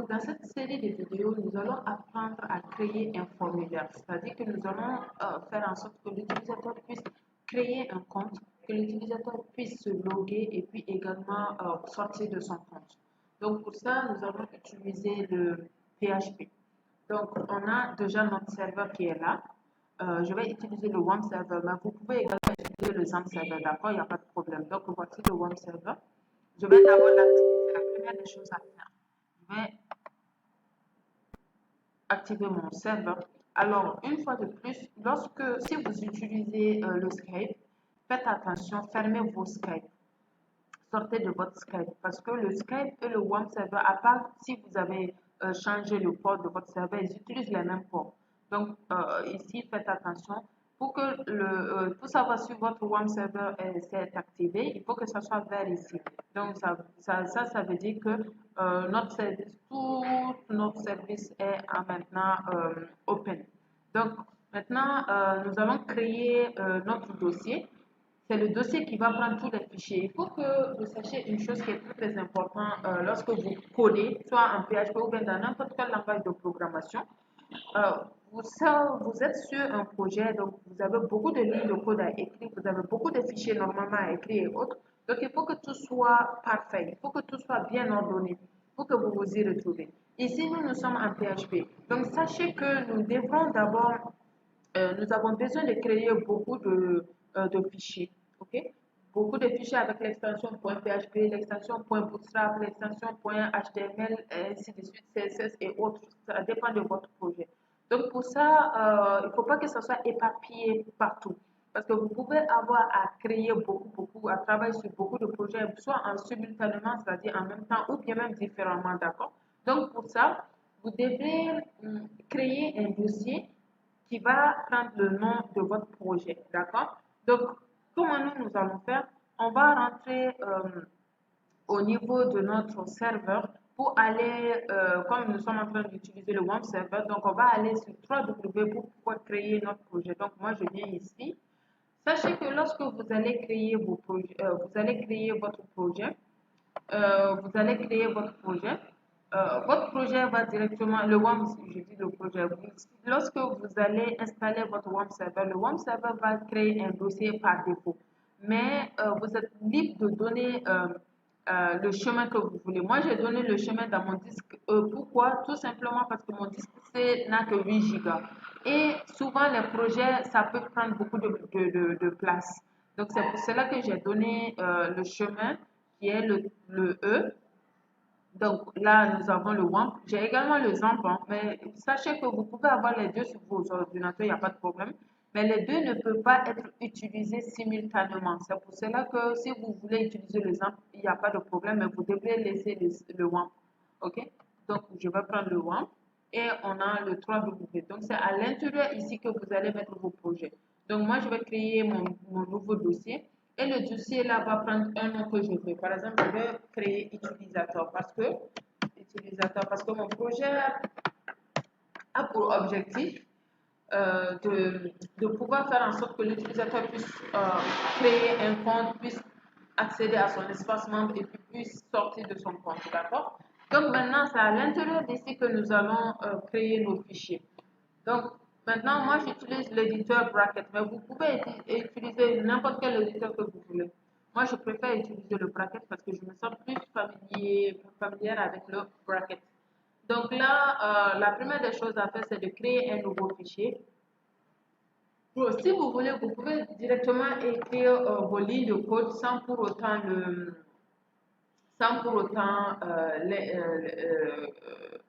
dans cette série de vidéos, nous allons apprendre à créer un formulaire, c'est-à-dire que nous allons faire en sorte que l'utilisateur puisse créer un compte, que l'utilisateur puisse se loguer et puis également sortir de son compte. Donc pour ça, nous allons utiliser le PHP. Donc on a déjà notre serveur qui est là. Je vais utiliser le WAMP server, mais vous pouvez également utiliser le XAMPP server, d'accord? Il n'y a pas de problème. Donc voici le WAMP server. Je vais d'abord l'activer. C'est la première des choses à faire. Je vais activer mon serveur. Alors, une fois de plus, si vous utilisez le Skype, faites attention, fermez vos Skype. Sortez de votre Skype parce que le Skype et le WAMP server, à part si vous avez changé le port de votre serveur, ils utilisent les mêmes ports. Donc, ici, faites attention. Pour savoir si votre WAMP server s'est activé, il faut que ça soit vert ici. Donc, ça veut dire que notre service, tout notre service est maintenant open. Donc, maintenant, nous allons créer notre dossier. C'est le dossier qui va prendre tous les fichiers. Il faut que vous sachiez une chose qui est très importante lorsque vous codez, soit en PHP ou bien dans n'importe quel langage de programmation. Euh, vous êtes sur un projet, donc vous avez beaucoup de lignes de code à écrire, vous avez beaucoup de fichiers normalement à écrire et autres. Donc il faut que tout soit parfait, il faut que tout soit bien ordonné, il faut que vous vous y retrouvez. Ici, nous sommes en PHP. Donc sachez que nous devrons d'abord, nous avons besoin de créer beaucoup de fichiers. Ok, beaucoup de fichiers avec l'extension .php, l'extension .bootstrap, l'extension .html, et ainsi de suite, CSS et autres. Ça dépend de votre projet. Donc pour ça, il ne faut pas que ça soit éparpillé partout. Parce que vous pouvez avoir à créer beaucoup, à travailler sur beaucoup de projets, soit en simultanément, c'est-à-dire en même temps, ou bien même différemment, d'accord? Donc pour ça, vous devrez créer un dossier qui va prendre le nom de votre projet, d'accord? Donc, comment nous allons faire? On va rentrer au niveau de notre serveur pour aller, comme nous sommes en train d'utiliser le WAMP serveur, donc on va aller sur www pour pouvoir créer notre projet. Donc, moi, je viens ici. Sachez que lorsque vous allez créer vous allez créer votre projet, votre projet va directement, le WAMP, je dis le projet, lorsque vous allez installer votre WAMP server, le WAMP server va créer un dossier par défaut. Mais vous êtes libre de donner le chemin que vous voulez. Moi, j'ai donné le chemin dans mon disque. Pourquoi? Tout simplement parce que mon disque n'a que 8 gigas. Et souvent, les projets, ça peut prendre beaucoup de place. Donc, c'est pour cela que j'ai donné le chemin qui est le E. Donc là, nous avons le WAMP. J'ai également le XAMPP, hein, mais sachez que vous pouvez avoir les deux sur vos ordinateurs, il n'y a pas de problème. Mais les deux ne peuvent pas être utilisés simultanément. C'est pour cela que si vous voulez utiliser le XAMPP, il n'y a pas de problème, mais vous devrez laisser le WAMP. OK? Donc, je vais prendre le WAMP et on a le 3W. Donc, c'est à l'intérieur ici que vous allez mettre vos projets. Donc, moi, je vais créer mon nouveau dossier. Et le dossier là va prendre un nom que je veux. Par exemple, je vais créer utilisateur parce que mon projet a pour objectif de pouvoir faire en sorte que l'utilisateur puisse créer un compte, puisse accéder à son espace membre et puis puisse sortir de son compte. D'accord? Donc maintenant, c'est à l'intérieur d'ici que nous allons créer nos fichiers. Donc, maintenant, moi, j'utilise l'éditeur Bracket, mais vous pouvez utiliser n'importe quel éditeur que vous voulez. Moi, je préfère utiliser le Bracket parce que je me sens plus familière avec le Bracket. Donc là, la première des choses à faire, c'est de créer un nouveau fichier. Si vous voulez, vous pouvez directement écrire vos lignes de code sans pour autant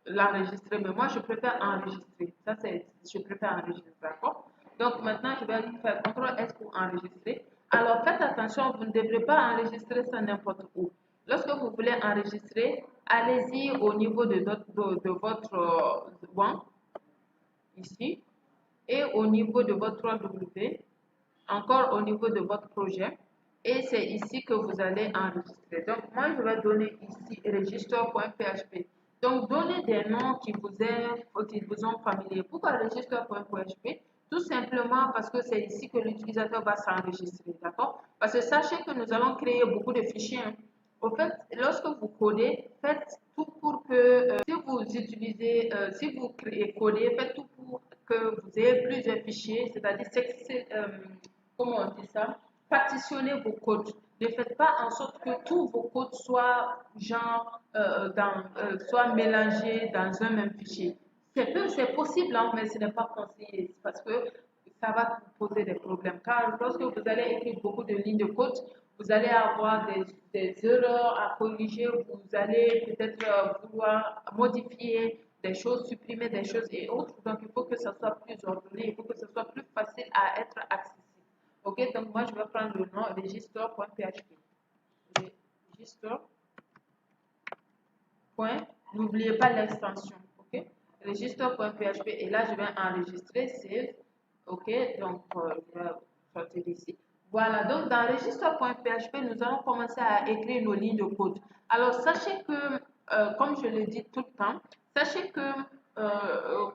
l'enregistrer. Mais moi, je préfère enregistrer. Je préfère enregistrer, d'accord? Donc, maintenant, je vais faire CTRL S pour enregistrer. Alors, faites attention, vous ne devrez pas enregistrer ça n'importe où. Lorsque vous voulez enregistrer, allez-y au niveau de votre WAMP, ici, et au niveau de votre 3W, encore au niveau de votre projet. Et c'est ici que vous allez enregistrer. Donc, moi, je vais donner ici register.php. Donc, donnez des noms qui vous sont familiers. Pourquoi register.php? Tout simplement parce que c'est ici que l'utilisateur va s'enregistrer. D'accord? Parce que sachez que nous allons créer beaucoup de fichiers. Au fait, lorsque vous codez, faites tout pour que, si vous utilisez, si vous créez, codez, faites tout pour que vous ayez plusieurs fichiers, c'est-à-dire, comment on dit ça, partitionnez vos codes. Ne faites pas en sorte que tous vos codes soient, soient mélangés dans un même fichier. C'est possible, hein, mais ce n'est pas conseillé parce que ça va vous poser des problèmes. Car lorsque vous allez écrire beaucoup de lignes de code, vous allez avoir des erreurs à corriger, vous allez peut-être vouloir modifier des choses, supprimer des choses et autres. Donc, il faut que ça soit plus ordonné, il faut que ça soit plus facile à être accessible. Ok, donc moi, je vais prendre le nom register.php. Register. N'oubliez pas l'extension. Ok, register.php et là, je vais enregistrer, save. Ok, donc je vais sortir d'ici. Voilà, donc dans register.php, nous allons commencer à écrire nos lignes de code. Alors, sachez que, comme je le dis tout le temps, sachez que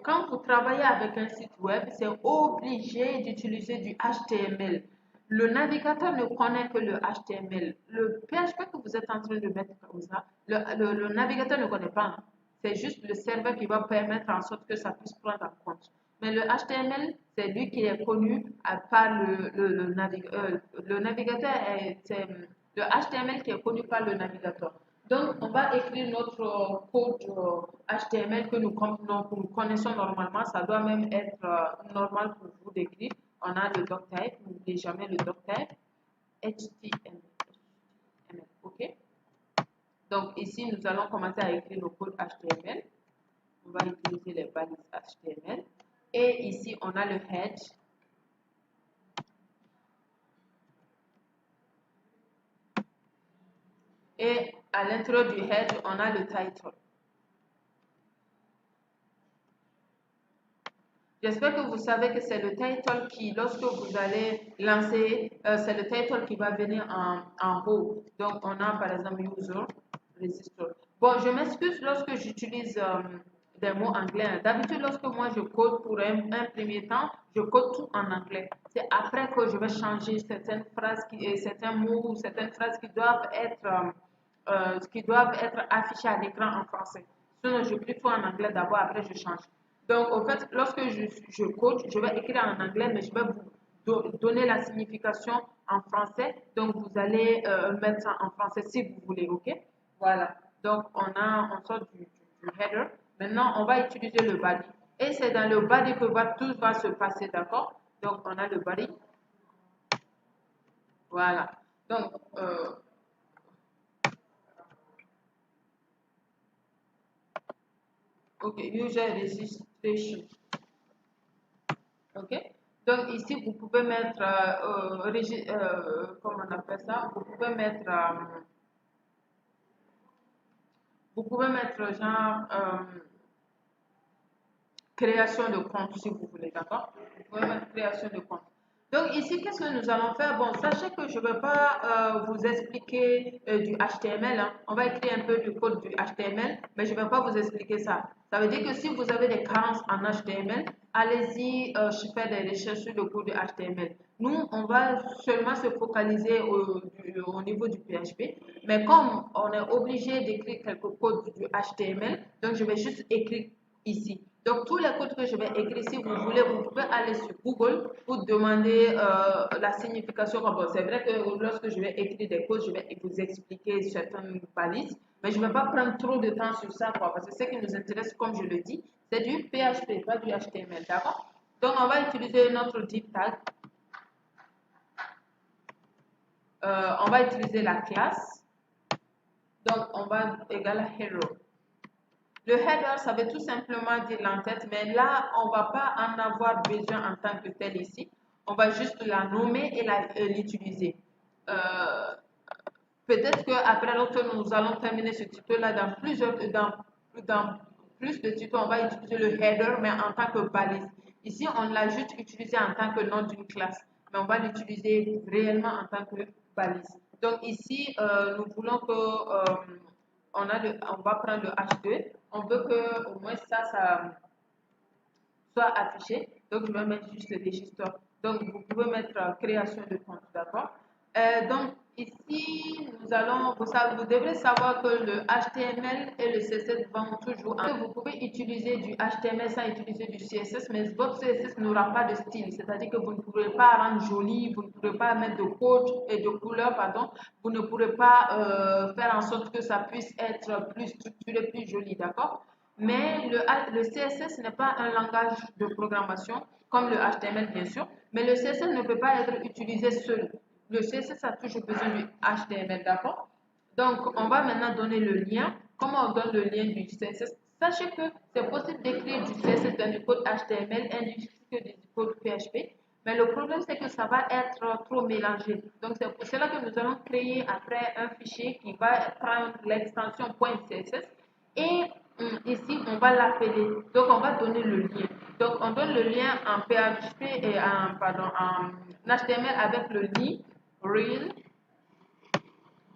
quand vous travaillez avec un site web, c'est obligé d'utiliser du HTML. Le navigateur ne connaît que le HTML. Le PHP que vous êtes en train de mettre comme ça, le navigateur ne connaît pas. C'est juste le serveur qui va permettre en sorte que ça puisse prendre en compte. Mais le HTML, c'est lui qui est connu par le navigateur. C'est le HTML qui est connu par le navigateur. Donc, on va écrire notre code HTML que nous connaissons normalement. Ça doit même être normal pour vous d'écrire. On a le doctype, n'oubliez jamais le doctype. HTML. OK? Donc, ici, nous allons commencer à écrire le code HTML. On va utiliser les balises HTML. Et ici, on a le head. Et à l'intérieur du head, on a le title. J'espère que vous savez que c'est le title qui, lorsque vous allez lancer, c'est le title qui va venir en haut. Donc, on a par exemple user, register. Bon, je m'excuse lorsque j'utilise des mots anglais. D'habitude, lorsque moi je code pour un premier temps, je code tout en anglais. C'est après que je vais changer certaines phrases, certains mots ou certaines phrases qui doivent être affichées à l'écran en français. Sinon, je clique tout en anglais d'abord, après je change. Donc, en fait, lorsque je code, je vais écrire en anglais, mais je vais vous donner la signification en français. Donc, vous allez mettre ça en français si vous voulez, ok? Voilà. Donc, on sort du header. Maintenant, on va utiliser le body. Et c'est dans le body que tout va se passer, d'accord? Donc, on a le body. Voilà. Donc, ok, user registration. Ok. Donc, ici, vous pouvez mettre, comment on appelle ça? Vous pouvez mettre genre, création de compte si vous voulez, d'accord? Vous pouvez mettre création de compte. Donc ici, qu'est-ce que nous allons faire? Bon, sachez que je ne vais pas vous expliquer du HTML, hein. On va écrire un peu du code du HTML, mais je ne vais pas vous expliquer ça. Ça veut dire que si vous avez des carences en HTML, allez-y faire des recherches sur le code du HTML. Nous, on va seulement se focaliser au niveau du PHP, mais comme on est obligé d'écrire quelques codes du HTML, donc je vais juste écrire ici. Donc, tous les codes que je vais écrire, si vous voulez, vous pouvez aller sur Google pour demander la signification. Bon, c'est vrai que lorsque je vais écrire des codes, je vais vous expliquer certaines balises, mais je ne vais pas prendre trop de temps sur ça, quoi, parce que ce qui nous intéresse, comme je le dis, c'est du PHP, pas du HTML, d'accord? Donc, on va utiliser notre div tag. On va utiliser la classe. Donc, on va égaler hero. Le header, ça veut tout simplement dire l'entête, mais là, on ne va pas en avoir besoin en tant que tel ici. On va juste la nommer et l'utiliser. Peut-être qu'après, lorsque nous allons terminer ce tuto-là, dans plus de tutos, on va utiliser le header, mais en tant que balise. Ici, on l'a juste utilisé en tant que nom d'une classe, mais on va l'utiliser réellement en tant que balise. Donc ici, nous voulons que on va prendre le H2. On veut que au moins ça soit affiché. Donc, je vais mettre juste le registre. Donc, vous pouvez mettre création de compte, d'accord? Donc, ici, vous devrez savoir que le HTML et le CSS vont toujours. Vous pouvez utiliser du HTML sans utiliser du CSS, mais votre CSS n'aura pas de style, c'est-à-dire que vous ne pourrez pas rendre joli, vous ne pourrez pas mettre de code et de couleur, pardon, vous ne pourrez pas faire en sorte que ça puisse être plus structuré, plus joli, d'accord? Mais le CSS n'est pas un langage de programmation comme le HTML bien sûr, mais le CSS ne peut pas être utilisé seul. Le CSS a toujours besoin du HTML, d'accord? Donc, on va maintenant donner le lien. Comment on donne le lien du CSS? Sachez que c'est possible d'écrire du CSS dans du code HTML ainsi que du code PHP. Mais le problème, c'est que ça va être trop mélangé. Donc, c'est pour cela que nous allons créer après un fichier qui va prendre l'extension .css et ici, on va l'appeler. Donc, on va donner le lien. Donc, on donne le lien en PHP et en HTML avec le lien real.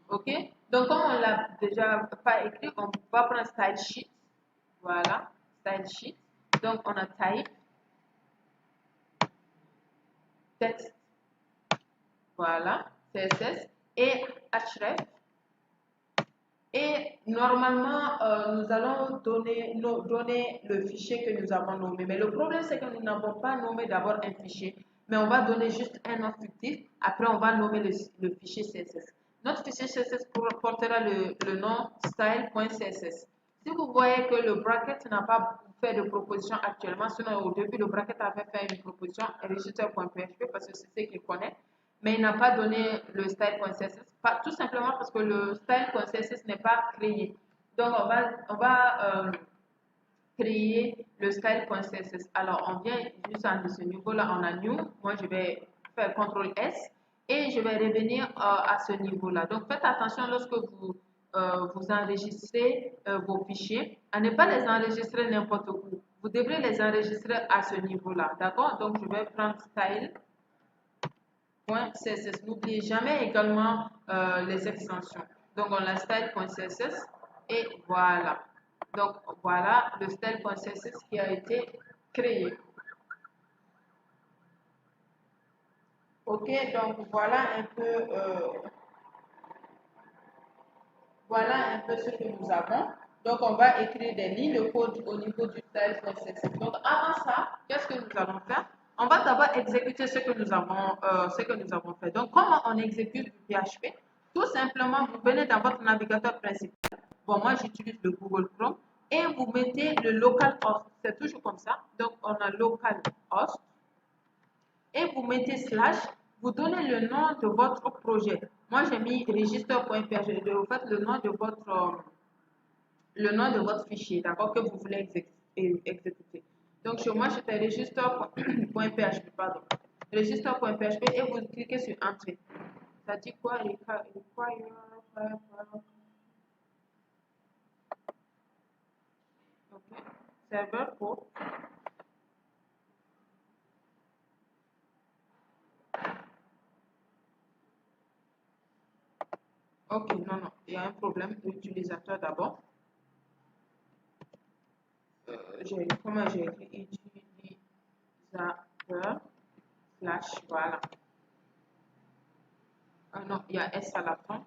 OK? Donc, comme on l'a déjà pas écrit, on va prendre style sheet. Voilà, style sheet. Donc, on a type, texte, voilà, CSS et href. Et normalement, nous allons donner le fichier que nous avons nommé. Mais le problème, c'est que nous n'avons pas nommé d'abord un fichier, mais on va donner juste un nom fictif. Après, on va nommer le fichier CSS. Notre fichier CSS portera le nom style.css. Si vous voyez que le bracket n'a pas fait de proposition actuellement, sinon au début, le bracket avait fait une proposition register.php parce que c'est ce qu'il connaît, mais il n'a pas donné le style.css, tout simplement parce que le style.css n'est pas créé. Donc, on va créer le style.css. Alors, on vient juste à ce niveau-là, on a new. Moi, je vais faire CTRL S et je vais revenir à ce niveau-là. Donc, faites attention lorsque vous enregistrez vos fichiers à ne pas les enregistrer n'importe où. Vous devrez les enregistrer à ce niveau-là. D'accord? Donc, je vais prendre style. .css. N'oubliez jamais également les extensions. Donc, on a style.css et voilà. Donc, voilà le style.css qui a été créé. OK, donc voilà un peu ce que nous avons. Donc, on va écrire des lignes de code au niveau du style.css. Donc, avant ça, qu'est-ce que nous allons faire? On va d'abord exécuter ce que nous avons fait. Donc, comment on exécute du PHP? Tout simplement, vous venez dans votre navigateur principal. Bon, moi, j'utilise le Google Chrome. Et vous mettez le localhost. C'est toujours comme ça. Donc, on a localhost. Et vous mettez slash. Vous donnez le nom de votre projet. Moi, j'ai mis register.php. Vous faites le nom de votre fichier, d'accord, que vous voulez exécuter. Donc, chez moi, je fais register.php, pardon. Register.php et vous cliquez sur Entrée. Ça dit quoi? OK. Serveur port. OK, non, il y a un problème d'utilisateur d'abord. Comment j'ai écrit utilisateur slash, voilà. Ah non, il y a S à la fin.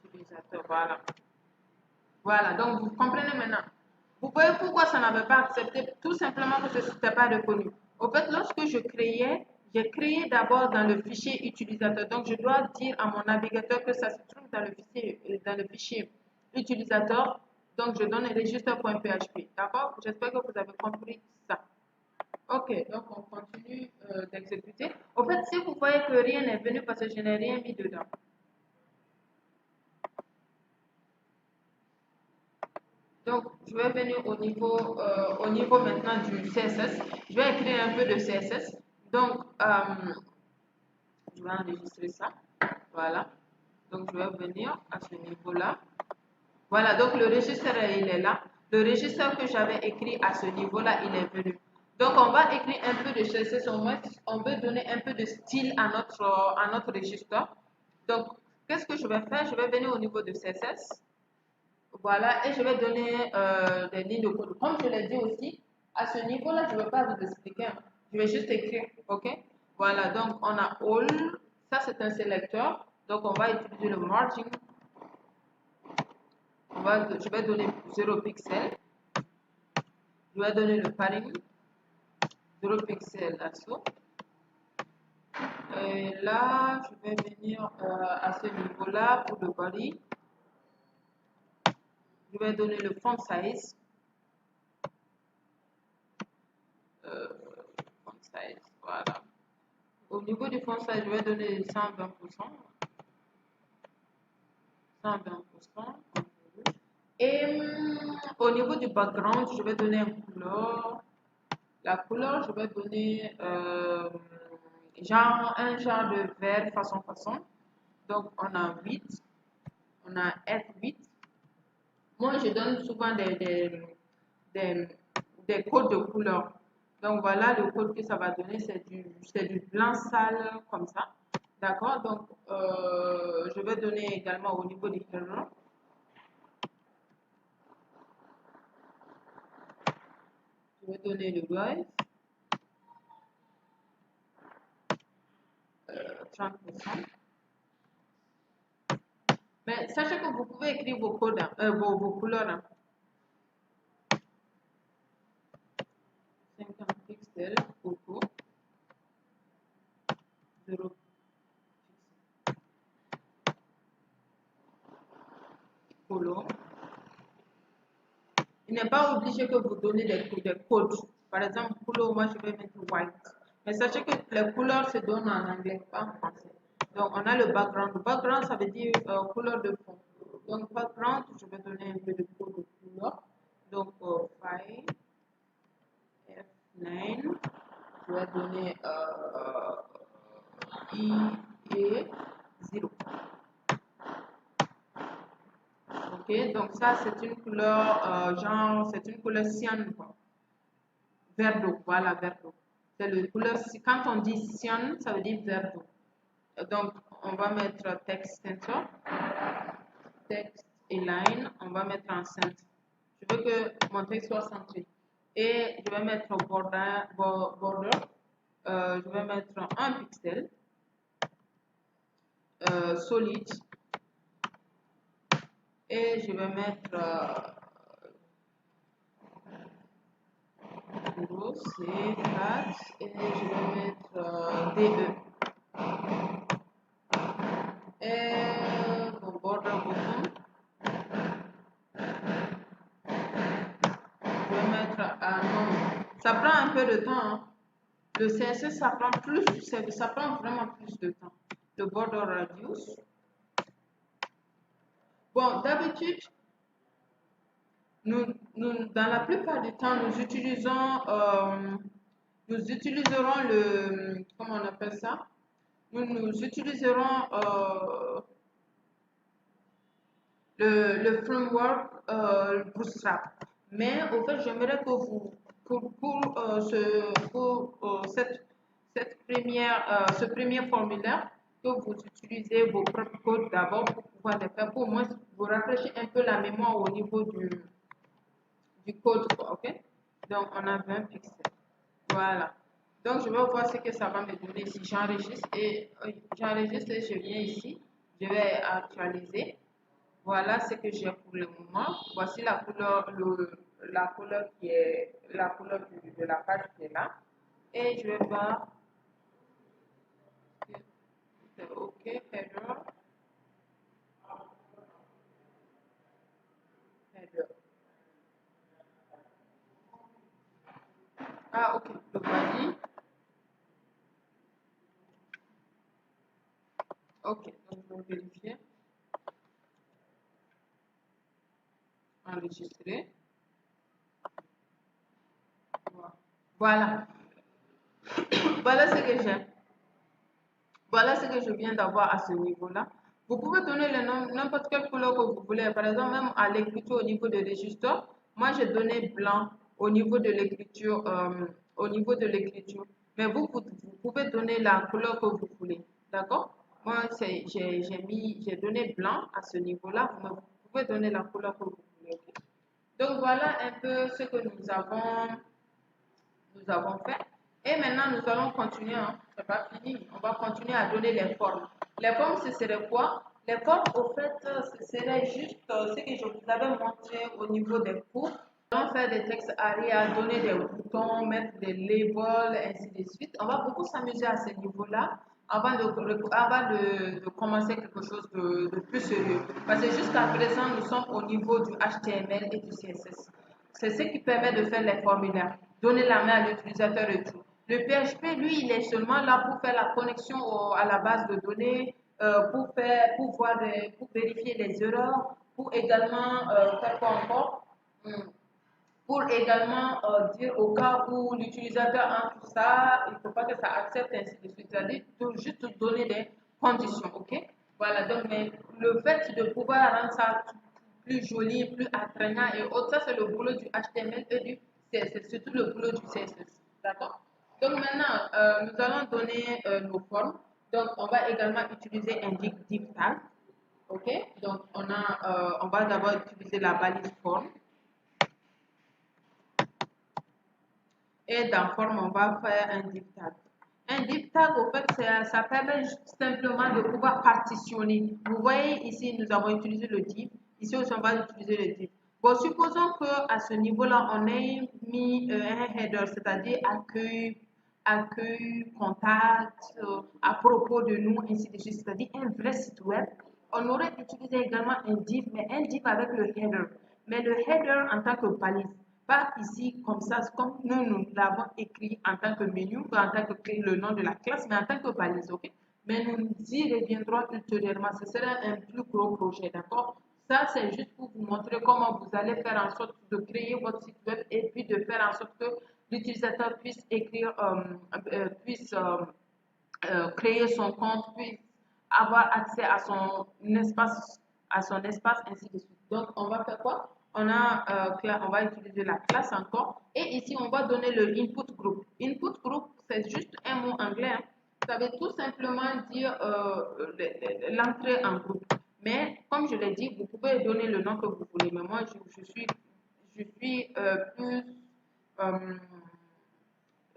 Utilisateur, voilà. Voilà, donc vous comprenez maintenant. Vous voyez pourquoi ça n'avait pas accepté? Tout simplement parce que ce n'était pas reconnu. Au fait, lorsque j'ai créé d'abord dans le fichier utilisateur. Donc, je dois dire à mon navigateur que ça se trouve dans le fichier utilisateur. Donc, je donne register.php. D'accord? J'espère que vous avez compris ça. OK, donc on continue d'exécuter. Au fait, si vous voyez que rien n'est venu parce que je n'ai rien mis dedans. Donc, je vais venir au niveau maintenant du CSS. Je vais écrire un peu de CSS. Donc, je vais enregistrer ça. Voilà. Donc, je vais venir à ce niveau-là. Voilà, donc le registre, il est là. Le registre que j'avais écrit à ce niveau-là, il est venu. Donc, on va écrire un peu de CSS. On veut donner un peu de style à notre registre. Donc, qu'est-ce que je vais faire? Je vais venir au niveau de CSS. Voilà, et je vais donner des lignes de code. Comme je l'ai dit aussi, à ce niveau-là, je ne vais pas vous expliquer. Je vais juste écrire, OK? Voilà, donc on a all. Ça, c'est un sélecteur. Donc, on va utiliser le margin. Je vais donner 0 pixels. Je vais donner le padding 0 pixels là-dessous. Et là, je vais venir à ce niveau-là pour le body. Je vais donner le font size. Font size, voilà. Au niveau du font size, je vais donner 120%. 120%. Et au niveau du background, je vais donner une couleur. La couleur, je vais donner un genre de vert façon. Donc, on a 8. On a F8. Moi, je donne souvent des codes de couleur. Donc, voilà le code que ça va donner. C'est du blanc sale comme ça. D'accord? Donc, je vais donner également au niveau des colors. Je vais donner le rise. 30%. Mais sachez que vous pouvez écrire vos codes, vos couleurs. Hein. 50 pixels, photo. 0 pixels. Color. Il n'est pas obligé que vous donnez des codes. Par exemple, couleur, moi je vais mettre white. Mais sachez que les couleurs se donnent en anglais, pas en français. Donc, on a le background. Le background, ça veut dire couleur de fond. Donc, background, je vais donner un peu de code de couleur. Donc, 5, F9. Je vais donner I et 0. Ok, donc ça, c'est une couleur, c'est une couleur cyan, quoi. Vert d'eau, voilà, vert d'eau. C'est le couleur, quand on dit cyan, ça veut dire vert d'eau. Donc, on va mettre text center, text et line, on va mettre en centre. Je veux que mon texte soit centré. Et je vais mettre border, je vais mettre 1 pixel, solide, et je vais mettre 0, C4, et je vais mettre DE. Et mon border bottom, je vais mettre non. Ça prend un peu de temps. Hein. Le CSS, ça prend vraiment plus de temps. Le border radius. Bon, d'habitude, dans la plupart du temps, nous utiliserons comment on appelle ça? Nous utiliserons le framework Bootstrap. Mais au fait, j'aimerais que vous, pour ce premier formulaire, que vous utilisez vos propres codes d'abord pour pouvoir les faire, pour au moins vous rafraîchir un peu la mémoire au niveau du code, ok? Donc, on a 20 pixels. Voilà. Donc, je vais voir ce que ça va me donner si j'enregistre et je viens ici, je vais actualiser. Voilà ce que j'ai pour le moment. Voici la couleur, la couleur qui est la couleur de la page qui est là. Et je vais voir que c'est OK, header. Ah, OK, le body. OK, donc je vais vérifier. Enregistrer. Voilà. Voilà ce que j'ai. Voilà ce que je viens d'avoir à ce niveau-là. Vous pouvez donner le nom, n'importe quelle couleur que vous voulez. Par exemple, même à l'écriture au niveau de registre, moi j'ai donné blanc au niveau de l'écriture, Mais vous pouvez donner la couleur que vous voulez. D'accord? Moi, j'ai donné blanc à ce niveau-là, mais vous pouvez donner la couleur que vous voulez. Ok? Donc voilà un peu ce que nous avons fait. Et maintenant, nous allons continuer, hein. C'est pas fini. On va continuer à donner les formes. Les formes, ce serait quoi? Les formes, au fait, ce serait juste ce que je vous avais montré au niveau des cours. Nous allons faire des textes ARIA, donner des boutons, mettre des labels, ainsi de suite. On va beaucoup s'amuser à ce niveau-là avant de commencer quelque chose de plus sérieux. Parce que jusqu'à présent, nous sommes au niveau du HTML et du CSS. C'est ce qui permet de faire les formulaires, donner la main à l'utilisateur et tout. Le PHP, lui, il est seulement là pour faire la connexion à la base de données, pour vérifier les erreurs, pour également faire quoi encore? Pour également dire au cas où l'utilisateur entre ça, il ne faut pas que ça accepte ainsi de suite. C'est-à-dire juste donner des conditions, ok? Voilà, donc mais le fait de pouvoir rendre ça plus joli, plus attrayant et autres, ça c'est le boulot du HTML et du CSS, surtout le boulot du CSS, d'accord? Donc maintenant, nous allons donner nos formes. Donc on va également utiliser un div tag, ok? Donc on va d'abord utiliser la balise forme. Et dans forme, on va faire un div tag. Un div tag, au fait, ça permet simplement de pouvoir partitionner. Vous voyez ici, nous avons utilisé le div. Ici aussi, on va utiliser le div. Bon, supposons qu'à ce niveau-là, on ait mis un header, c'est-à-dire accueil, contact, à propos de nous, ainsi de suite, c'est-à-dire un vrai site web. On aurait utilisé également un div, mais un div avec le header. Mais le header en tant que balise. Pas ici comme ça, comme nous l'avons écrit en tant que menu, en tant que le nom de la classe, mais en tant que balise, ok? Mais nous y reviendrons ultérieurement. Ce sera un plus gros projet, d'accord? Ça, c'est juste pour vous montrer comment vous allez faire en sorte de créer votre site web et puis de faire en sorte que l'utilisateur puisse écrire, créer son compte, puisse avoir accès à son espace, ainsi de suite. Donc, on va faire quoi? On va utiliser la classe encore. Et ici, on va donner le input group. Input group, c'est juste un mot anglais, hein. Ça veut tout simplement dire l'entrée en groupe. Mais comme je l'ai dit, vous pouvez donner le nom que vous voulez. Mais moi, je suis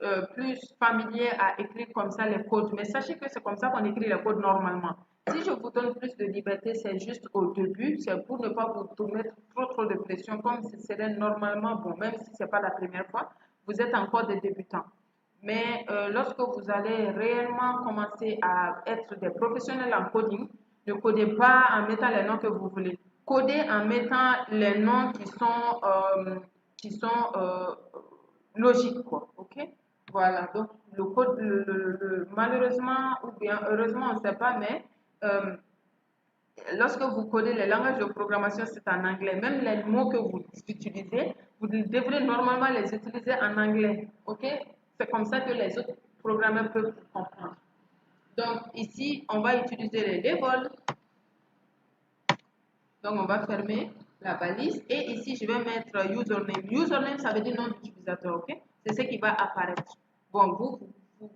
euh, plus familier à écrire comme ça les codes. Mais sachez que c'est comme ça qu'on écrit les codes normalement. Si je vous donne plus de liberté, c'est juste au début, c'est pour ne pas vous mettre trop de pression, comme ce serait normalement bon, même si ce n'est pas la première fois, vous êtes encore des débutants. Mais lorsque vous allez réellement commencer à être des professionnels en coding, ne codez pas en mettant les noms que vous voulez. Codez en mettant les noms qui sont logiques, quoi. OK? Voilà, donc le code, malheureusement ou bien heureusement, on ne sait pas, mais euh, lorsque vous codez les langages de programmation, c'est en anglais. Même les mots que vous utilisez, vous devrez normalement les utiliser en anglais. OK? C'est comme ça que les autres programmeurs peuvent comprendre. Donc ici, on va utiliser les labels. Donc on va fermer la balise. Et ici, je vais mettre username. Username, ça veut dire nom d'utilisateur. OK? C'est ce qui va apparaître. Bon,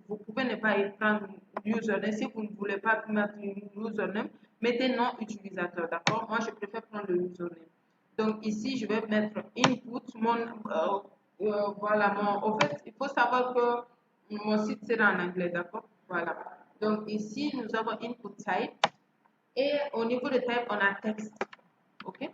vous pouvez ne pas y prendre username. Si vous ne voulez pas mettre username, mettez nom utilisateur. D'accord? Moi, je préfère prendre le username. Donc ici, je vais mettre input. Voilà, au fait, il faut savoir que mon site sera en anglais. D'accord? Voilà. Donc ici, nous avons input type. Et au niveau de type, on a texte. OK?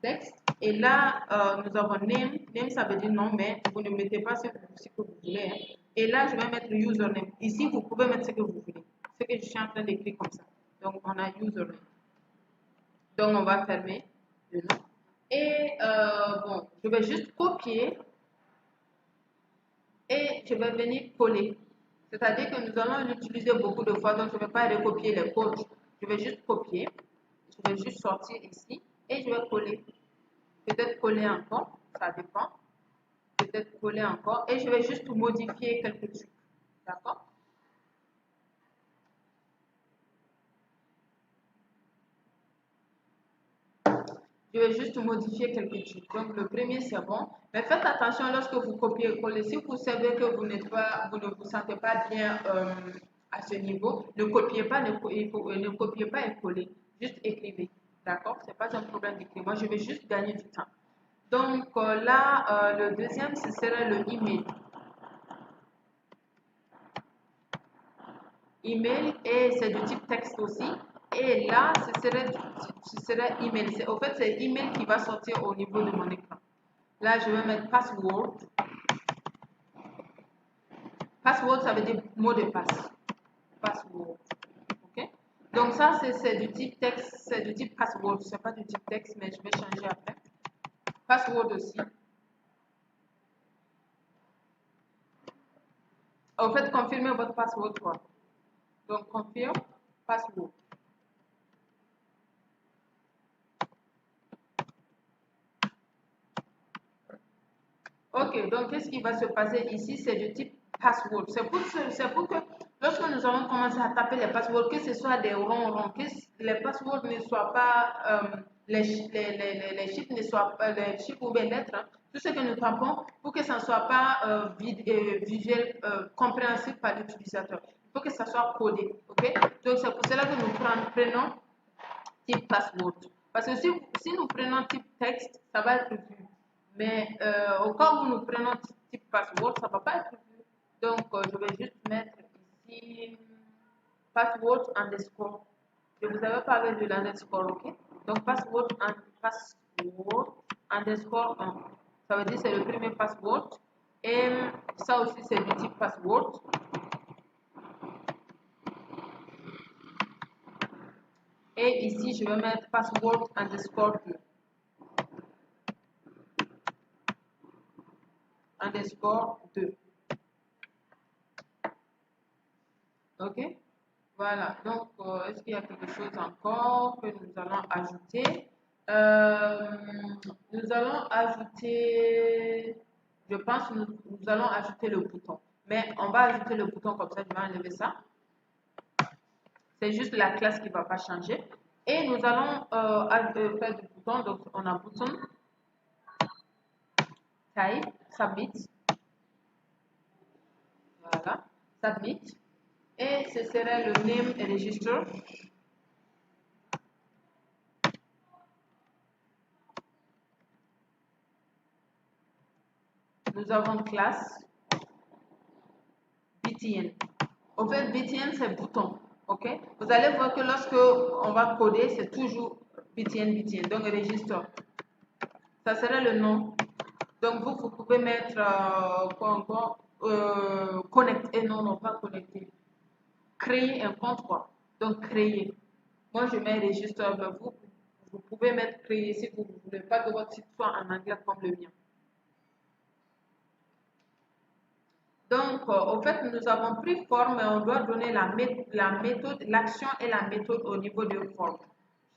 Texte. Et là, nous avons name. Name, ça veut dire nom, mais vous ne mettez pas ce que vous voulez, hein. Et là, je vais mettre username. Ici, vous pouvez mettre ce que vous voulez. Ce que je suis en train d'écrire comme ça. Donc, on a username. Donc, on va fermer le nom. Et bon, je vais juste copier et je vais venir coller. C'est-à-dire que nous allons l'utiliser beaucoup de fois, donc je ne vais pas recopier les codes. Je vais juste copier. Je vais juste sortir ici et je vais coller. Peut-être coller encore, ça dépend. Peut-être coller encore et je vais juste modifier quelques trucs. D'accord? Je vais juste modifier quelques trucs. Donc le premier c'est bon. Mais faites attention lorsque vous copiez et collez. Si vous savez que vous ne vous sentez pas bien à ce niveau, ne copiez pas, ne copiez pas et collez. Juste écrivez. D'accord? Ce n'est pas un problème d'écrire. Moi, je vais juste gagner du temps. Donc là, le deuxième, ce serait le email. email et c'est du type texte aussi. Et là, ce serait email. Au fait, c'est email qui va sortir au niveau de mon écran. Là, je vais mettre password. Password, ça veut dire mot de passe. Password. OK? Donc ça, c'est du type texte, c'est du type password. C'est pas du type texte, mais je vais changer après. Password aussi. Au fait, confirmez votre password, quoi. Donc, confirme, password. Ok, donc qu'est-ce qui va se passer ici? C'est du type password. C'est pour que lorsque nous allons commencer à taper les passwords, que ce soit des ronds, que les passwords ne soient pas, les chiffres ne soient pas, les chiffres ou les lettres, hein, tout ce que nous tapons, pour que ça ne soit pas visuel, compréhensible par l'utilisateur. Il faut que ça soit codé. Ok? Donc c'est pour cela que nous prenons type password. Parce que si nous prenons type texte, ça va être vu. Mais au cas où nous prenons type password, ça ne va pas être vu. Donc, je vais juste mettre ici password underscore. Je vous avais parlé de l'underscore, ok? Donc, password underscore 1. Ça veut dire c'est le premier password. Et ça aussi, c'est du type password. Et ici, je vais mettre password underscore 2. Underscore 2. Ok? Voilà. Donc, est-ce qu'il y a quelque chose encore que nous allons ajouter? Euh, nous allons ajouter, je pense, que nous allons ajouter le bouton. Mais on va ajouter le bouton comme ça, je vais enlever ça. C'est juste la classe qui ne va pas changer. Et nous allons faire du bouton. Donc, on a bouton, type, submit. Voilà, submit. Et ce serait le name et register. Nous avons classe BTN. Au fait, BTN, c'est bouton. OK? Vous allez voir que lorsque on va coder, c'est toujours BTN. Donc, register. Ça serait le nom. Donc, vous pouvez mettre quoi encore? Connecter. Non, pas connecter. Créer un compte, quoi. Donc, créer. Moi, je mets register. Mais vous pouvez mettre créer si vous ne voulez pas que votre site soit en anglais comme le mien. Donc, au fait, nous avons pris forme et on doit donner la méthode, l'action et la méthode au niveau de forme.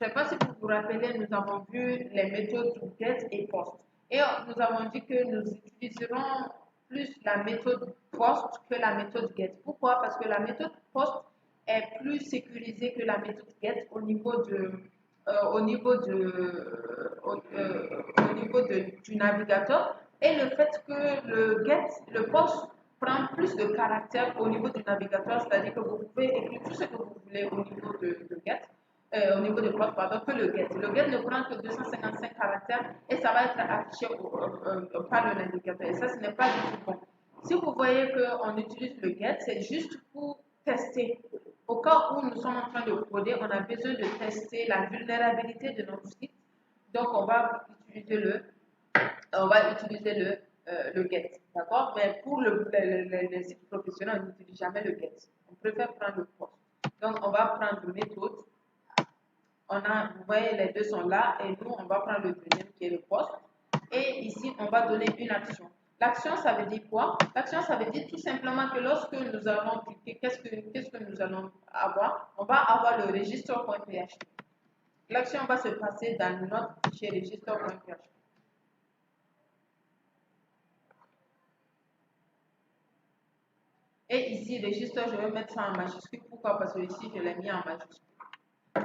Je ne sais pas si vous vous rappelez, nous avons vu les méthodes get et post. Et nous avons dit que nous utiliserons plus la méthode post que la méthode get. Pourquoi? Parce que la méthode post est plus sécurisée que la méthode get au niveau du navigateur. Et le fait que le get, le post prend plus de caractères au niveau du navigateur, c'est-à-dire que vous pouvez écrire tout ce que vous voulez au niveau de get, au niveau de post, pardon, que le get. Le get ne prend que 255 caractères et ça va être affiché par le navigateur. Et ça, ce n'est pas du tout bon. Si vous voyez qu'on utilise le get, c'est juste pour tester. Au cas où nous sommes en train de coder, on a besoin de tester la vulnérabilité de notre site. Donc, on va utiliser le get. D'accord? Mais pour les sites professionnels, on n'utilise jamais le get. On préfère prendre le post. Donc, on va prendre une méthode. Vous voyez, les deux sont là. Et nous, on va prendre le deuxième qui est le post. Et ici, on va donner une action. L'action, ça veut dire quoi? L'action, ça veut dire tout simplement que lorsque nous allons cliquer, qu'est-ce que nous allons avoir? On va avoir le register.php. L'action va se passer dans notre fichier register.php. Et ici, register, je vais mettre ça en majuscule. Pourquoi? Parce que ici, je l'ai mis en majuscule.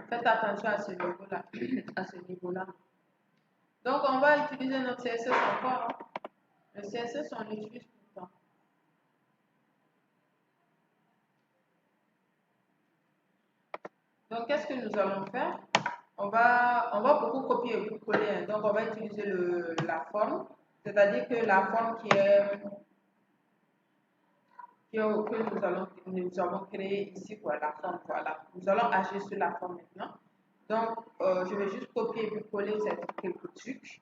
Faites attention à ce niveau-là. À ce niveau-là. Donc, on va utiliser notre CSS encore. Hein. Le CSS, on l'utilise tout le temps. Donc, qu'est-ce que nous allons faire? On va beaucoup copier et coller. Hein. Donc, on va utiliser la forme. C'est-à-dire que la forme qui est que nous avons créé ici pour la forme. Voilà. Nous allons agir sur la forme maintenant. Donc, je vais juste copier et puis coller quelques trucs.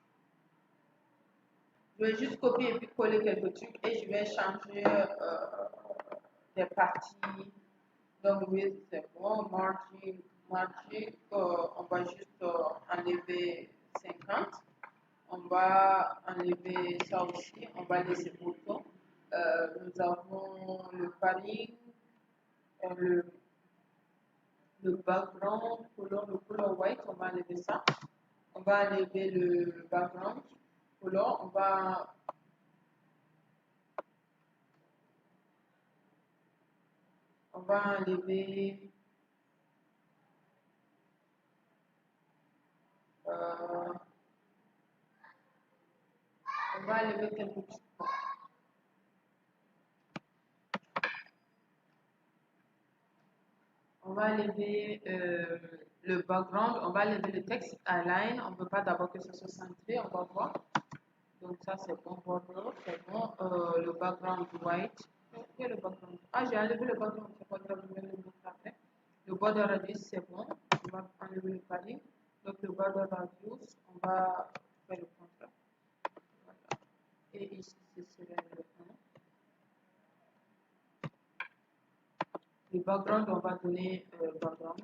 Je vais juste copier et puis coller quelques trucs et je vais changer des parties. Donc, oui, c'est bon. Margin, on va juste enlever 50. On va enlever ça aussi. On va laisser bouton. Nous avons le padding, le background, le color white. On va enlever ça. On va enlever le background color. On va enlever quelques petits points. On va enlever le background, on va enlever le texte align. On ne veut pas d'abord que ça soit centré, on va voir. Donc ça c'est bon, border, c'est bon. Le background white. Où est le background? Ah, j'ai enlevé le background, c'est pas grave, je vais le mettre après. Le border radius c'est bon. On va enlever le padding. Donc le border radius, on va faire le contraire. Voilà. Et ici ce serait le 1. Le background, on va donner background.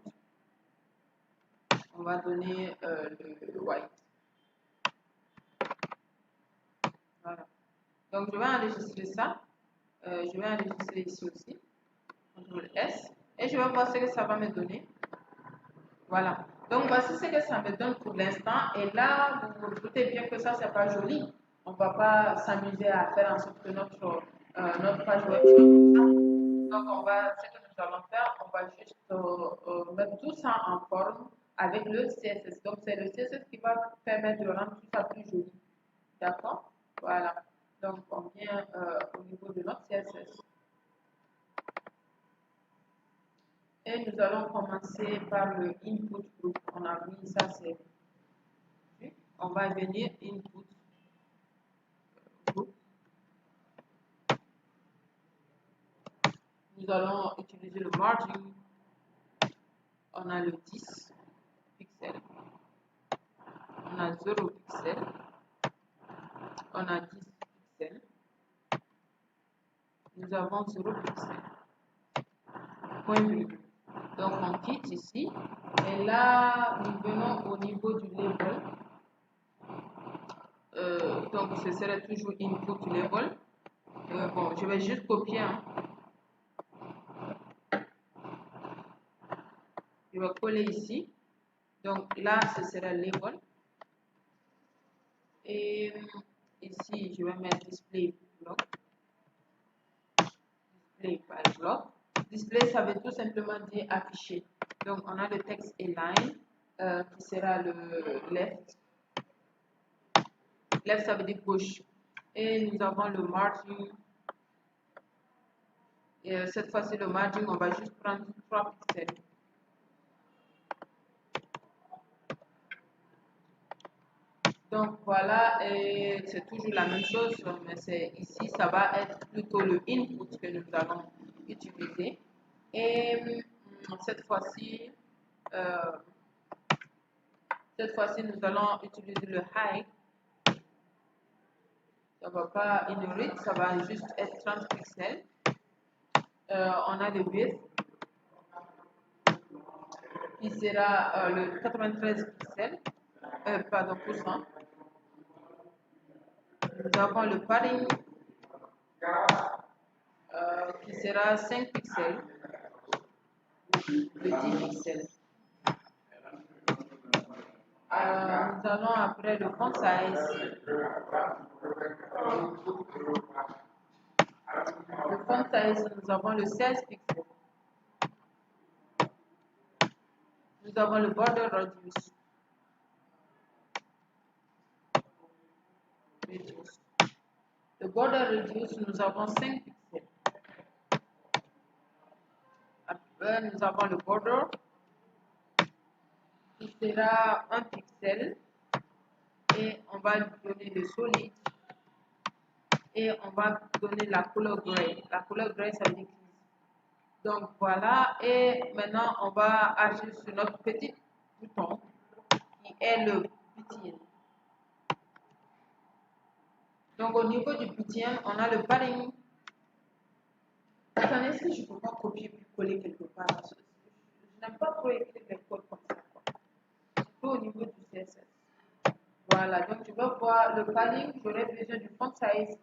On va donner le white. Voilà. Donc, je vais enregistrer ça. Je vais enregistrer ici aussi. CTRL S. Et je vais voir ce que ça va me donner. Voilà. Donc, voici ce que ça me donne pour l'instant. Et là, vous vous doutez bien que ça, c'est pas joli. On ne va pas s'amuser à faire en sorte que notre page web soit comme ça. Donc, ce que nous allons faire, on va juste mettre tout ça en forme avec le CSS. Donc, c'est le CSS qui va permettre de rendre tout ça plus joli. D'accord? Voilà. Donc, on vient au niveau de notre CSS. Et nous allons commencer par le input group. On a mis ça, c'est. On va venir input group. Nous allons utiliser le margin. On a le 10 pixels. On a 0 pixels. On a 10 pixels. Nous avons 0 pixels. Point virgule. Donc on quitte ici. Et là, nous venons au niveau du label. Donc ce serait toujours input label. Bon, je vais juste copier. Hein. Je vais coller ici. Donc là, ce sera label. Et ici, je vais mettre display block. Display by block. Display, ça veut tout simplement dire afficher. Donc on a le texte align qui sera le left. Left, ça veut dire gauche. Et nous avons le margin. Et cette fois-ci, le margin, on va juste prendre 3 pixels. Donc voilà, et c'est toujours la même chose, mais c'est ici, ça va être plutôt le input que nous allons utiliser. Et cette fois-ci, nous allons utiliser le high. Ça ne va pas ignorer, ça va juste être 30 pixels. On a le width qui sera le 93 pixels, pardon, %. Nous avons le padding qui sera 5 pixels, de 10 pixels. Nous allons après le font size. Le font size, nous avons le 16 pixels. Nous avons le border radius. Le border radius, nous avons 5 pixels. Après, nous avons le border qui sera 1 pixel. Et on va lui donner le solide et on va donner la couleur gray. La couleur gray, ça veut dire grise. Donc voilà, et maintenant on va agir sur notre petit bouton qui est le BTN. Donc au niveau du BTN, on a le padding. Attendez, est-ce que je ne peux pas copier puis coller quelque part? Je n'aime pas trop écrire les codes comme ça, quoi. Surtout au niveau du CSS. Voilà, donc je vais voir le padding, j'aurai besoin du font size.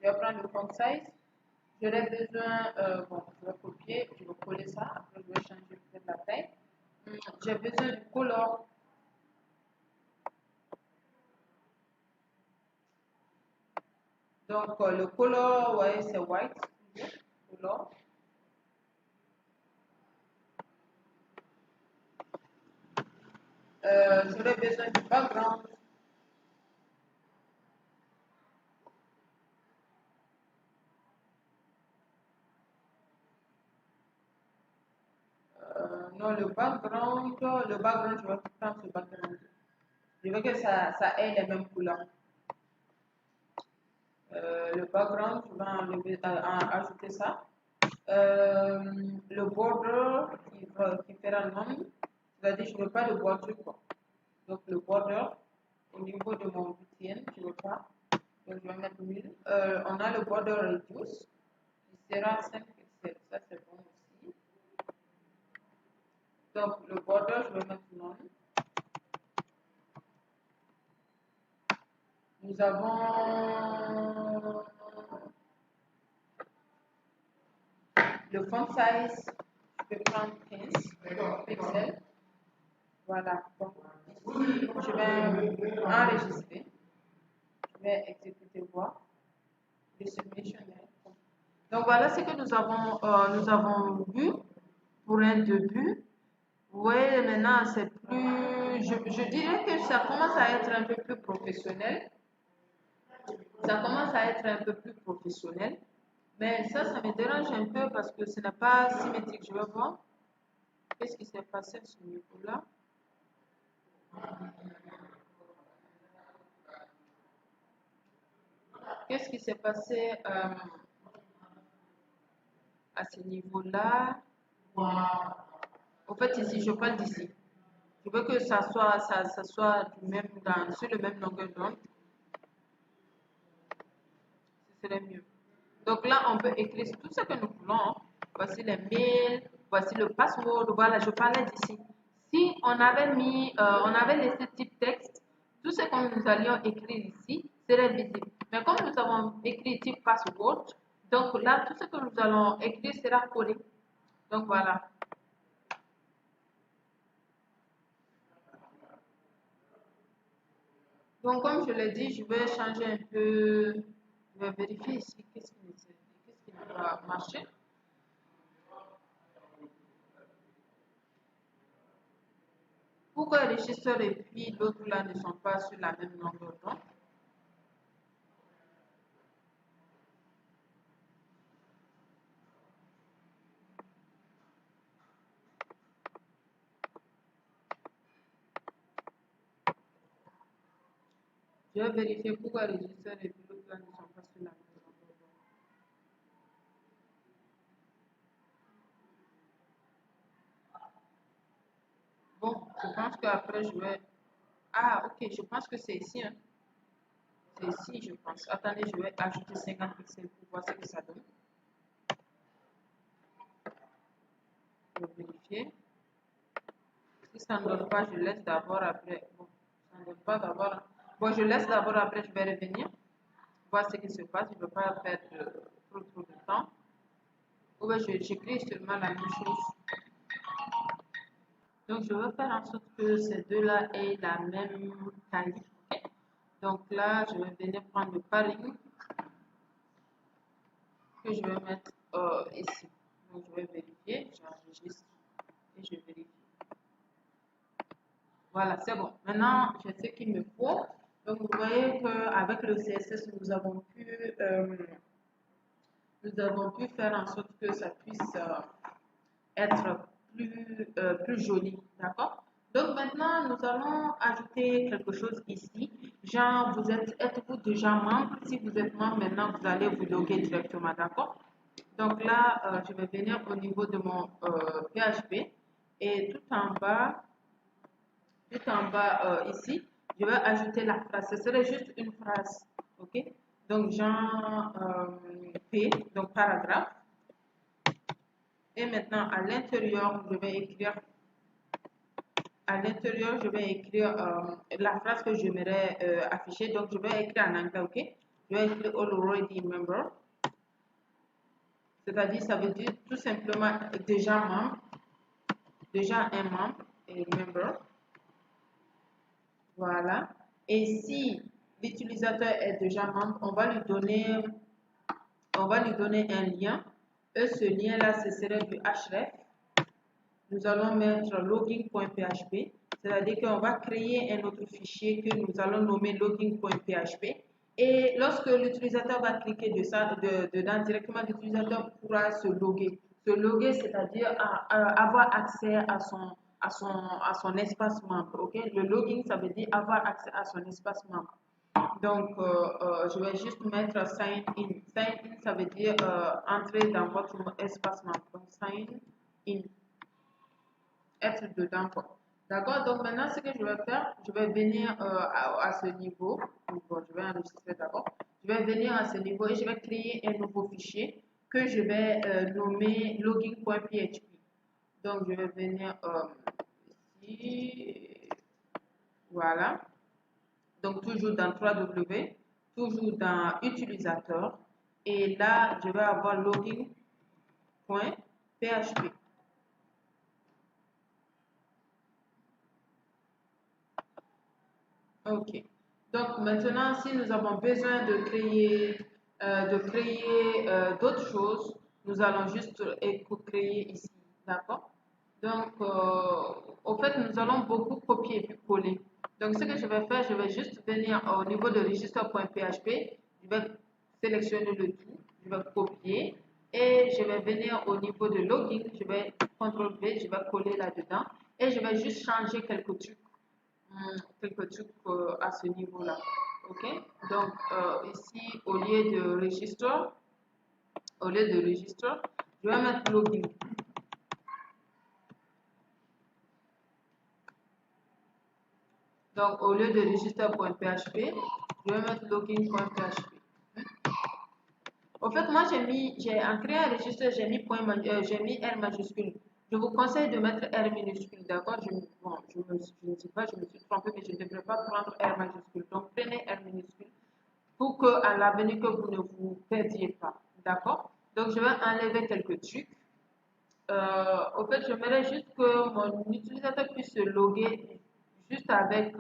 Je vais prendre le font size. J'aurai besoin, bon, je vais copier, je vais coller ça, après je vais changer peut-être la taille. J'ai besoin du color. Donc le color, ouais, c'est white, color. J'aurai besoin du background. Non, le background, je vais prendre ce background. Je veux que ça ait les mêmes couleurs. Le background, je vais enlever, ajouter ça. Le border qui fera non, c'est-à-dire je ne veux pas de border, quoi. Donc le border, au niveau de mon BTN, je ne veux pas. Donc je vais mettre 1000. On a le border reduce, qui sera 5 pixels. Ça c'est bon aussi. Donc le border, je vais mettre non. Nous avons le font size, je vais prendre 15 pixels. Voilà. Donc, ici, je vais enregistrer. Je vais exécuter voir. Donc, voilà ce que nous avons vu pour un début. Oui, maintenant, c'est plus. Je dirais que ça commence à être un peu plus professionnel. Ça commence à être un peu plus professionnel. Mais ça me dérange un peu parce que ce n'est pas symétrique. Je vais voir. Qu'est-ce qui s'est passé à ce niveau-là? Qu'est-ce qui s'est passé à ce niveau-là? En fait, ici, je parle d'ici. Je veux que ça soit sur le même longueur d'onde. Ce serait mieux. Donc là, on peut écrire tout ce que nous voulons. Voici les mails, voici le password. Voilà, je parlais d'ici. Si on avait laissé type texte, tout ce que nous allions écrire ici serait visible. Mais comme nous avons écrit type password, donc là, tout ce que nous allons écrire sera collé. Donc voilà. Donc comme je l'ai dit, je vais changer un peu, je vais vérifier ici qu'est-ce qui n'a pas marché. Pourquoi le régisseur et puis l'autre là ne sont pas sur la même longueur d'onde? Je vais vérifier pourquoi le régisseur et puis l'autre là ne sont pas sur la même longueur d'onde. Bon, je pense qu'après je vais... Ah, ok, je pense que c'est ici. Hein. C'est ici, je pense. Attendez, je vais ajouter 50 pixels pour voir ce que ça donne. Je vais vérifier. Si ça ne donne pas, je laisse d'abord après. Bon, ça ne donne pas d'abord. Bon, je laisse d'abord après, je vais revenir. Voir ce qui se passe. Je ne veux pas perdre trop de temps. Ou bien j'écris seulement la même chose. Donc, je vais faire en sorte que ces deux-là aient la même taille. Donc là, je vais venir prendre le padding que je vais mettre ici. Donc, je vais vérifier. J'enregistre et je vérifie. Voilà, c'est bon. Maintenant, je sais qu'il me faut. Donc, vous voyez qu'avec le CSS, nous avons pu faire en sorte que ça puisse être plus joli. D'accord? Donc, maintenant, nous allons ajouter quelque chose ici. Genre, êtes-vous déjà membre? Si vous êtes membre, maintenant, vous allez vous loguer directement, d'accord? Donc là, je vais venir au niveau de mon PHP et tout en bas ici, je vais ajouter la phrase. Ce serait juste une phrase, ok? Donc, genre P, donc paragraphe. Et maintenant, à l'intérieur, je vais écrire la phrase que j'aimerais afficher. Donc, je vais écrire en anglais, ok? Je vais écrire already member. C'est-à-dire, ça veut dire tout simplement déjà membre, déjà un membre et member. Voilà. Et si l'utilisateur est déjà membre, on va lui donner un lien. Et ce lien-là, ce serait du href. Nous allons mettre login.php, c'est-à-dire qu'on va créer un autre fichier que nous allons nommer login.php. Et lorsque l'utilisateur va cliquer dedans, directement l'utilisateur pourra se loguer. Se loguer, c'est-à-dire avoir accès à son espace membre. Okay? Le login, ça veut dire avoir accès à son espace membre. Donc, je vais juste mettre sign in. Sign in, ça veut dire entrer dans votre espace membre. Donc, sign in. Être dedans. D'accord? Donc, maintenant, ce que je vais faire, je vais venir à ce niveau. Donc, je vais enregistrer d'abord. Je vais venir à ce niveau et je vais créer un nouveau fichier que je vais nommer login.php. Donc, je vais venir ici. Voilà. Donc, toujours dans 3W, toujours dans utilisateur. Et là, je vais avoir login.php. Ok. Donc, maintenant, si nous avons besoin de créer, d'autres choses, nous allons juste créer ici. D'accord? Donc, au fait, nous allons beaucoup copier et puis coller. Donc, ce que je vais faire, je vais juste venir au niveau de register.php, je vais sélectionner le tout, je vais copier et je vais venir au niveau de login, je vais CTRL-V, je vais coller là-dedans et je vais juste changer quelques trucs à ce niveau-là. Ok? Donc, ici, au lieu de registre, je vais mettre login. Donc, au lieu de register.php, je vais mettre login.php. Au fait, moi, en créant un registre, j'ai mis R majuscule. Je vous conseille de mettre R minuscule, d'accord? Je ne sais pas, je me suis trompée, mais je ne devrais pas prendre R majuscule. Donc, prenez R minuscule pour qu'à l'avenir, que vous ne vous perdiez pas, d'accord? Donc, je vais enlever quelques trucs. Au fait, j'aimerais juste que mon utilisateur puisse se loguer juste avec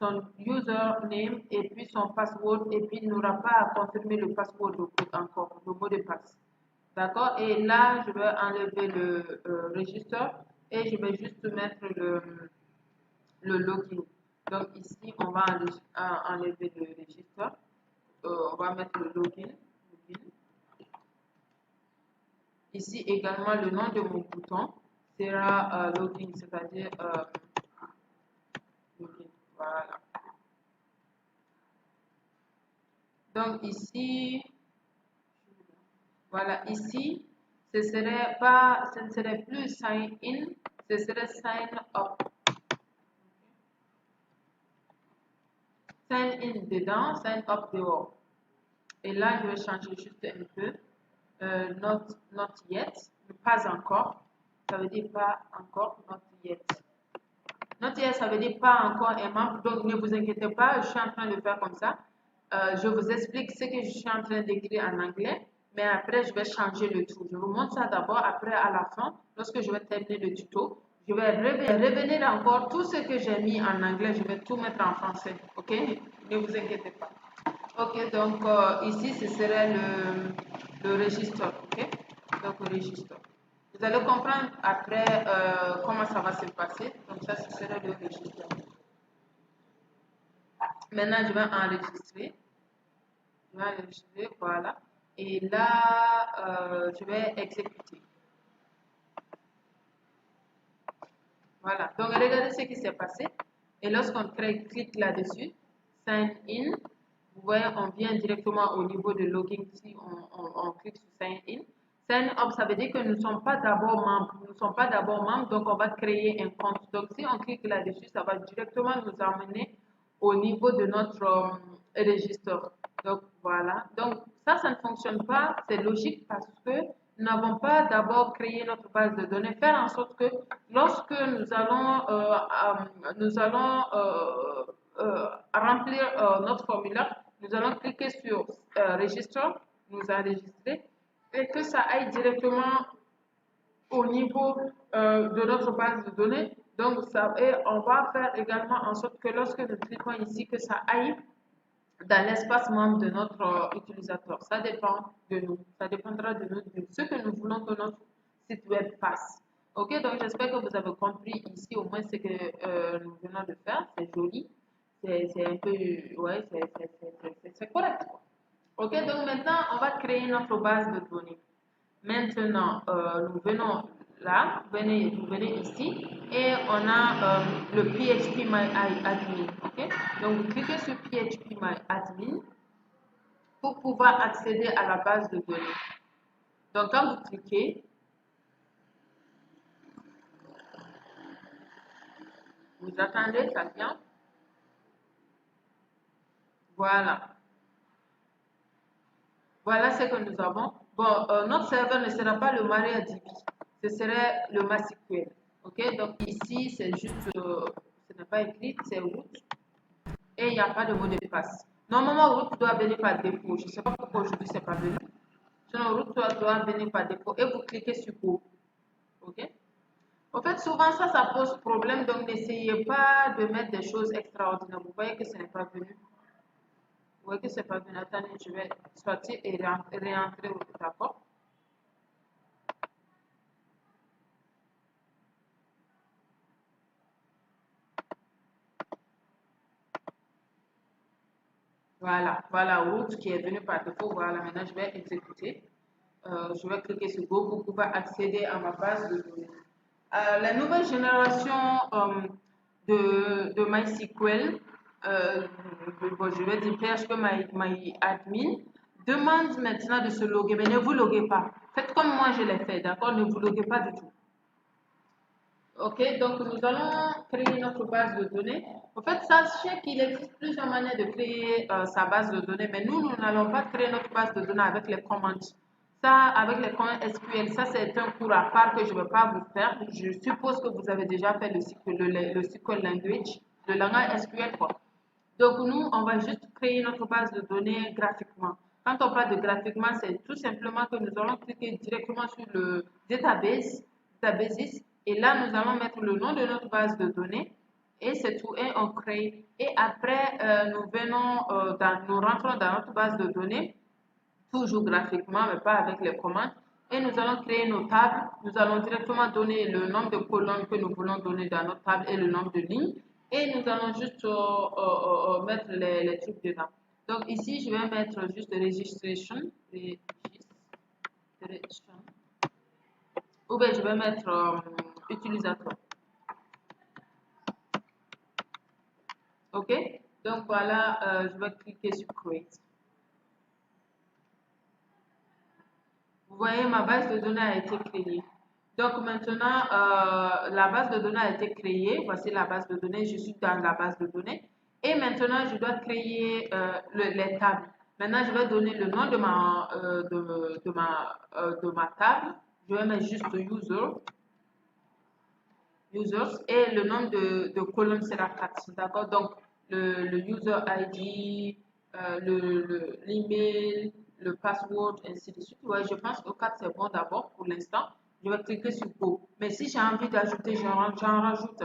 son username et puis son password et puis il n'aura pas à confirmer le password encore, le mot de passe. D'accord? Et là, je vais enlever le register et je vais juste mettre le login. Donc ici, on va enlever le register. On va mettre le login. Ici également, le nom de mon bouton sera login, c'est-à-dire login. Voilà. Donc ici, voilà, ici, ce ne serait plus sign in, ce serait sign up. Sign in dedans, sign up dehors. Et là, je vais changer juste un peu. Not yet, pas encore. Ça veut dire pas encore, not yet. Not yet, ça veut dire pas encore un membre. Donc, ne vous inquiétez pas, je suis en train de faire comme ça. Je vous explique ce que je suis en train d'écrire en anglais, mais après, je vais changer le tout. Je vous montre ça d'abord, après, à la fin, lorsque je vais terminer le tuto, je vais revenir encore tout ce que j'ai mis en anglais, je vais tout mettre en français. Ok? Ne vous inquiétez pas. Ok, donc ici, ce serait le registre. Ok? Donc, le registre. Vous allez comprendre après comment ça va se passer. Donc, ça, ce serait le registre. Maintenant, je vais enregistrer. Je vais enregistrer, voilà. Et là, je vais exécuter. Voilà. Donc, regardez ce qui s'est passé. Et lorsqu'on clique là-dessus, sign in. Vous voyez, on vient directement au niveau de login si on clique sur sign in. Sign up, ça veut dire que nous ne sommes pas d'abord membres. Nous ne sommes pas d'abord membres, donc on va créer un compte. Donc si on clique là-dessus, ça va directement nous amener au niveau de notre registre. Donc voilà. Donc ça ne fonctionne pas. C'est logique parce que nous n'avons pas d'abord créé notre base de données. Faire en sorte que lorsque nous allons remplir notre formulaire, nous allons cliquer sur registre, nous enregistrer et que ça aille directement au niveau de notre base de données. Donc, et on va faire également en sorte que lorsque nous cliquons ici, que ça aille dans l'espace membre de notre utilisateur. Ça dépend de nous. Ça dépendra de nous, de ce que nous voulons que notre site web fasse. Ok, donc j'espère que vous avez compris ici au moins ce que nous venons de faire. C'est joli. C'est un peu, ouais, c'est correct. Ok, donc maintenant, on va créer notre base de données. Maintenant, nous venons là, vous venez ici et on a le PHP-My-Admin. Ok, donc vous cliquez sur PHP-My-Admin pour pouvoir accéder à la base de données. Donc quand vous cliquez, vous attendez, ça vient. Voilà. Voilà ce que nous avons. Bon, notre serveur ne sera pas le MariaDB, ce serait le MySQL. Ok, donc ici, c'est juste, ce n'est pas écrit, c'est root. Et il n'y a pas de mot de passe. Normalement, root doit venir par défaut. Je ne sais pas pourquoi aujourd'hui, ce n'est pas venu. Sinon, root doit venir par défaut. Et vous cliquez sur Go. Ok. En fait, souvent, ça pose problème. Donc, n'essayez pas de mettre des choses extraordinaires. Vous voyez que ce n'est pas venu. Vous voyez que ce n'est pas venu. Attendez, je vais sortir et réentrer au d'accord. Voilà, root qui est venu par défaut. Voilà, maintenant je vais exécuter. Je vais cliquer sur Go pour pouvoir accéder à ma base de données. La nouvelle génération de MySQL, je vais dire PHP-MyAdmin, demande maintenant de se loguer, mais ne vous loguez pas. Faites comme moi je l'ai fait, d'accord? Ne vous loguez pas du tout. Ok, donc nous allons créer notre base de données. En fait, sachez qu'il existe plusieurs manières de créer sa base de données, mais nous n'allons pas créer notre base de données avec les commandes. Ça, avec les commandes SQL, ça c'est un cours à part que je ne vais pas vous faire. Je suppose que vous avez déjà fait le SQL language, le langage SQL, quoi. Donc nous, on va juste créer notre base de données graphiquement. Quand on parle de graphiquement, c'est tout simplement que nous allons cliquer directement sur le databases, et là, nous allons mettre le nom de notre base de données, et c'est tout, et on crée. Et après, nous rentrons dans notre base de données, toujours graphiquement, mais pas avec les commandes, et nous allons créer nos tables. Nous allons directement donner le nombre de colonnes que nous voulons donner dans notre table et le nombre de lignes. Et nous allons juste mettre les trucs dedans. Donc ici, je vais mettre juste registration. Ou bien je vais mettre utilisateur. Ok? Donc voilà, je vais cliquer sur Create. Vous voyez, ma base de données a été créée. Donc maintenant, la base de données a été créée. Voici la base de données. Je suis dans la base de données. Et maintenant, je dois créer les tables. Maintenant, je vais donner le nom de ma table. Je vais mettre juste users et le nom de colonne sera 4. D'accord? Donc, le user ID, l'email, le password, ainsi de suite. Ouais, je pense que 4 c'est bon d'abord pour l'instant. Je vais cliquer sur Go. Mais si j'ai envie d'ajouter, j'en rajoute.